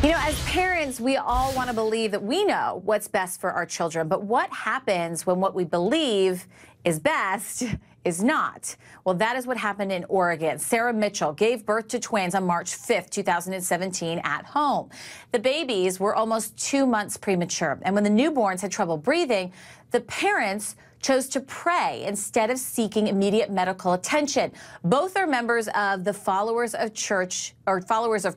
You know, as parents, we all want to believe that we know what's best for our children. But what happens when what we believe is best is not? Well, that is what happened in Oregon. Sarah Mitchell gave birth to twins on March 5th, 2017 at home. The babies were almost 2 months premature. And when the newborns had trouble breathing, the parents chose to pray instead of seeking immediate medical attention. Both are members of the Followers of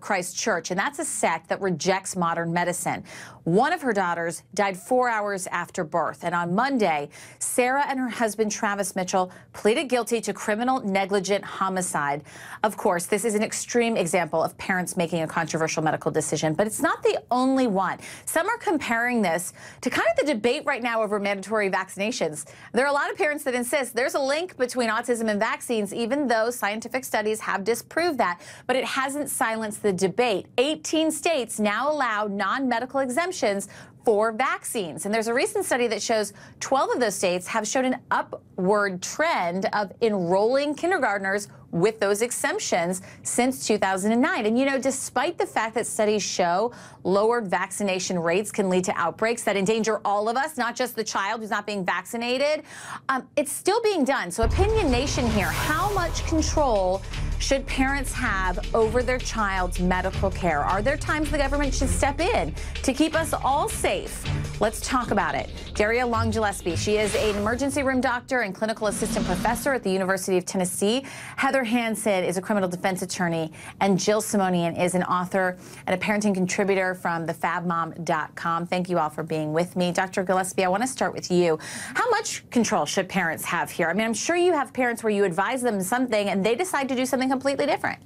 Christ Church, and that's a sect that rejects modern medicine. One of her daughters died 4 hours after birth, and on Monday, Sarah and her husband Travis Mitchell pleaded guilty to criminal negligent homicide. Of course, this is an extreme example of parents making a controversial medical decision, but it's not the only one. Some are comparing this to kind of the debate right now over mandatory vaccinations. There are a lot of parents that insist there's a link between autism and vaccines, even though scientific studies have disproved that, but it hasn't silenced the debate. 18 states now allow non-medical exemptions for vaccines. And there's a recent study that shows 12 of those states have shown an upward trend of enrolling kindergartners with those exemptions since 2009. And, you know, despite the fact that studies show lowered vaccination rates can lead to outbreaks that endanger all of us, not just the child who's not being vaccinated, it's still being done. So Opinion Nation here, how much control should parents have over their child's medical care? Are there times the government should step in to keep us all safe? Let's talk about it. Daria Long-Gillespie, she is an emergency room doctor and clinical assistant professor at the University of Tennessee. Heather Hansen is a criminal defense attorney, and Jill Simonian is an author and a parenting contributor from thefabmom.com. Thank you all for being with me. Dr. Gillespie, I want to start with you. How much control should parents have here? I mean, I'm sure you have parents where you advise them something and they decide to do something completely different.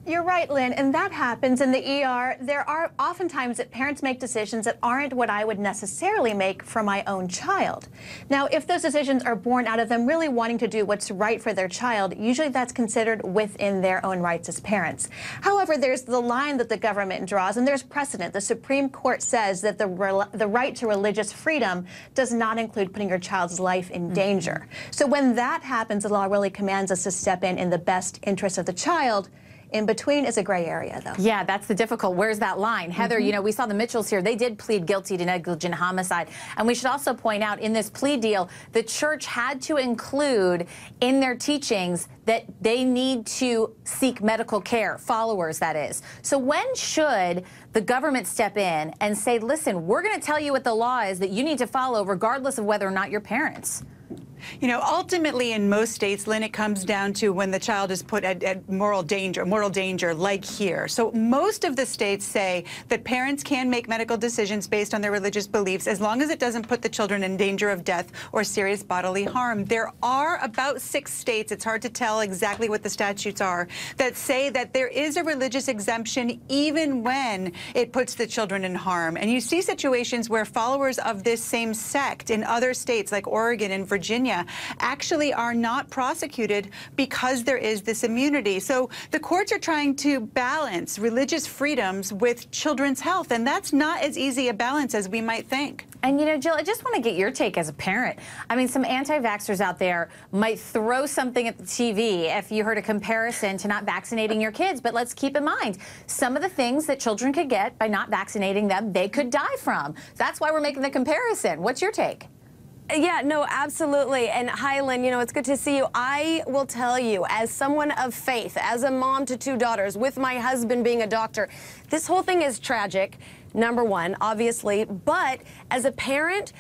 You're right, Lynn, and that happens in the ER. There are oftentimes that parents make decisions that aren't what I would necessarily make for my own child. Now, if those decisions are born out of them really wanting to do what's right for their child, usually that's considered within their own rights as parents. However, there's the line that the government draws, and there's precedent. The Supreme Court says that the right to religious freedom does not include putting your child's life in danger. So when that happens, the law really commands us to step in the best interest of the child. In between is a gray area, though. Yeah, that's the difficult. Where's that line? Heather, you know, we saw the Mitchells here. They did plead guilty to negligent homicide. And we should also point out in this plea deal, the church had to include in their teachings that they need to seek medical care, followers, that is. So when should the government step in and say, listen, we're going to tell you what the law is that you need to follow regardless of whether or not you're parents? You know, ultimately in most states, Lynn, it comes down to when the child is put at moral danger, like here. So most of the states say that parents can make medical decisions based on their religious beliefs as long as it doesn't put the children in danger of death or serious bodily harm. There are about 6 states, it's hard to tell exactly what the statutes are, that say that there is a religious exemption even when it puts the children in harm. And you see situations where followers of this same sect in other states like Oregon and Virginia actually are not prosecuted because there is this immunity. So the courts are trying to balance religious freedoms with children's health, and that's not as easy a balance as we might think. And, you know, Jill, I just want to get your take as a parent. I mean, some anti-vaxxers out there might throw something at the TV if you heard a comparison to not vaccinating your kids. But let's keep in mind, some of the things that children could get by not vaccinating them, they could die from. That's why we're making the comparison. What's your take? Yeah, no, absolutely. And hi, Lynn, you know, it's good to see you. I will tell you, as someone of faith, as a mom to 2 daughters, with my husband being a doctor, this whole thing is tragic, number one, obviously. But as a parent,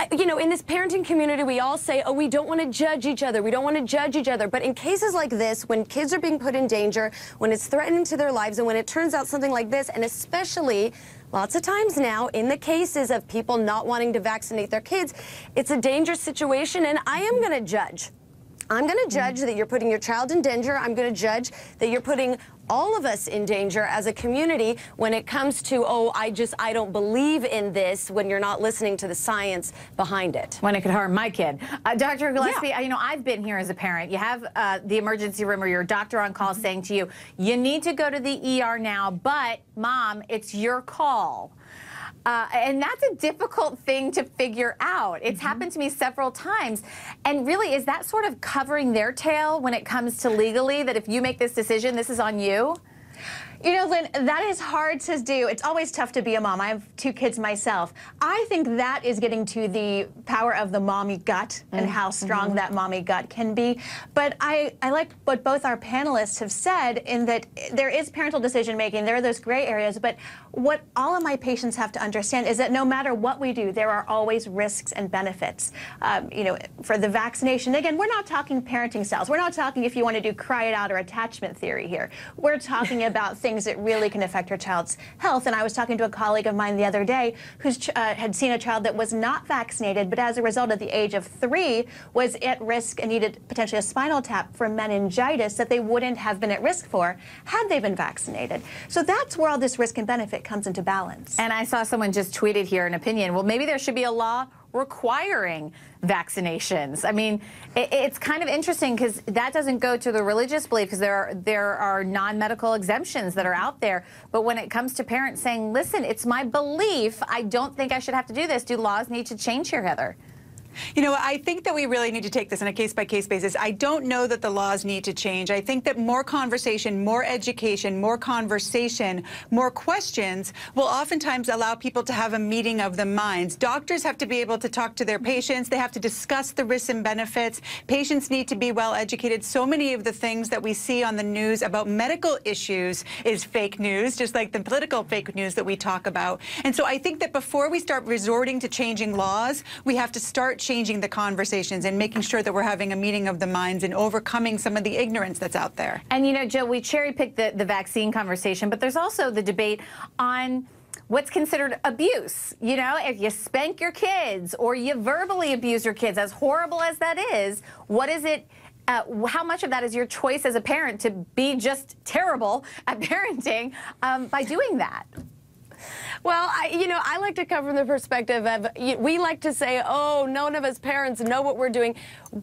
you know, in this parenting community, we all say, oh, we don't want to judge each other. We don't want to judge each other. But in cases like this, when kids are being put in danger, when it's threatening to their lives, and when it turns out something like this, and especially lots of times now, in the cases of people not wanting to vaccinate their kids, it's a dangerous situation, and I am going to judge. I'm going to judge that you're putting your child in danger. I'm going to judge that you're putting all of us in danger as a community when it comes to, oh, I don't believe in this, when you're not listening to the science behind it. When it could harm my kid. Dr. Gillespie, you know, I've been here as a parent. You have the emergency room or your doctor on call saying to you, you need to go to the ER now, but, Mom, it's your call. And that's a difficult thing to figure out. It's happened to me several times. And really, is that sort of covering their tail when it comes to legally, that if you make this decision, this is on you? You know, Lynn, that is hard to do. It's always tough to be a mom. I have 2 kids myself. I think that is getting to the power of the mommy gut and how strong that mommy gut can be. But I like what both our panelists have said in that there is parental decision making. There are those gray areas. But what all of my patients have to understand is that no matter what we do, there are always risks and benefits. You know, for the vaccination, again, we're not talking parenting styles. We're not talking if you want to do cry it out or attachment theory here. We're talking about things that really can affect your child's health. And I was talking to a colleague of mine the other day who had seen a child that was not vaccinated, but as a result at the age of 3 was at risk and needed potentially a spinal tap for meningitis that they wouldn't have been at risk for had they been vaccinated. So that's where all this risk and benefit comes into balance. And I saw someone just tweeted here an opinion. Well, maybe there should be a law requiring vaccinations. I mean, it's kind of interesting because that doesn't go to the religious belief, because there are non-medical exemptions that are out there. But when it comes to parents saying, listen, it's my belief, I don't think I should have to do this, do laws need to change here, Heather? You know, I think that we really need to take this on a case-by-case basis. I don't know that the laws need to change. I think that more conversation, more education, more conversation, more questions will oftentimes allow people to have a meeting of the minds. Doctors have to be able to talk to their patients. They have to discuss the risks and benefits. Patients need to be well educated. So many of the things that we see on the news about medical issues is fake news, just like the political fake news that we talk about. And so I think that before we start resorting to changing laws, we have to start changing the conversations and making sure that we're having a meeting of the minds and overcoming some of the ignorance that's out there. And, you know, Jill, we cherry-picked the vaccine conversation, but there's also the debate on what's considered abuse. You know, if you spank your kids or you verbally abuse your kids, as horrible as that is, what is it? How much of that is your choice as a parent to be just terrible at parenting by doing that? Well, I like to come from the perspective of, we like to say, oh, none of us parents know what we're doing.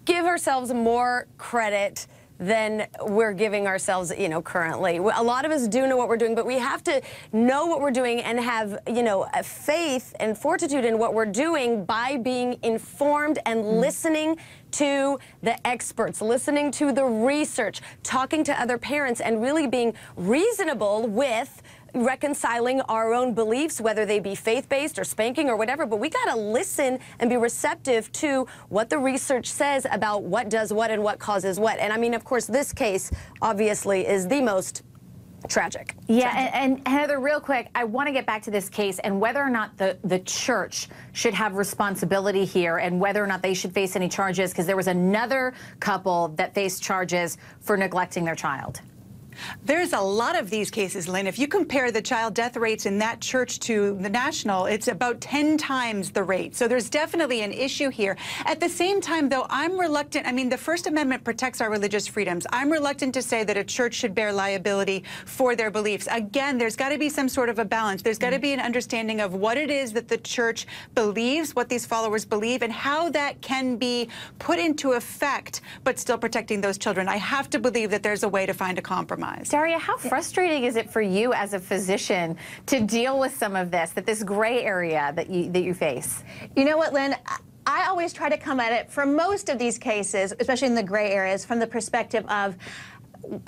Give ourselves more credit than we're giving ourselves, currently. A lot of us do know what we're doing, but we have to know what we're doing and have, a faith and fortitude in what we're doing by being informed and listening to the experts, listening to the research, talking to other parents, and really being reasonable with reconciling our own beliefs, whether they be faith-based or spanking or whatever. But we got to listen and be receptive to what the research says about what does what and what causes what. And I mean, of course, this case obviously is the most tragic. Yeah, and Heather, real quick, I want to get back to this case and whether or not the church should have responsibility here and whether or not they should face any charges, because there was another couple that faced charges for neglecting their child. There's a lot of these cases, Lynn. If you compare the child death rates in that church to the national, it's about 10 times the rate. So there's definitely an issue here. At the same time, though, I'm reluctant. I mean, the First Amendment protects our religious freedoms. I'm reluctant to say that a church should bear liability for their beliefs. Again, there's got to be some sort of a balance. There's got to be an understanding of what it is that the church believes, what these followers believe, and how that can be put into effect, but still protecting those children. I have to believe that there's a way to find a compromise. Daria, how frustrating is it for you as a physician to deal with some of this, this gray area that you face? You know what, Lynn? I always try to come at it for most of these cases, especially in the gray areas, from the perspective of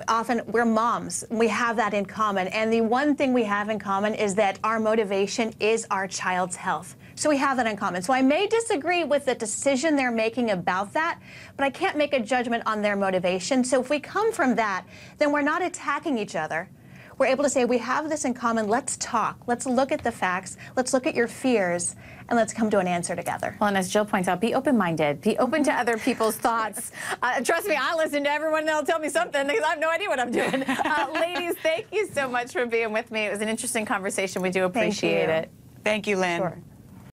often we're moms. We have that in common. And the one thing we have in common is that our motivation is our child's health. So we have that in common. So I may disagree with the decision they're making about that, but I can't make a judgment on their motivation. So if we come from that, then we're not attacking each other. We're able to say, we have this in common. Let's talk. Let's look at the facts. Let's look at your fears, and let's come to an answer together. Well, and as Jill points out, be open-minded. Be open to other people's thoughts. Trust me, I listen to everyone that'll tell me something because I have no idea what I'm doing. Ladies, thank you so much for being with me. It was an interesting conversation. We do appreciate it. Thank you, Lynn. Sure.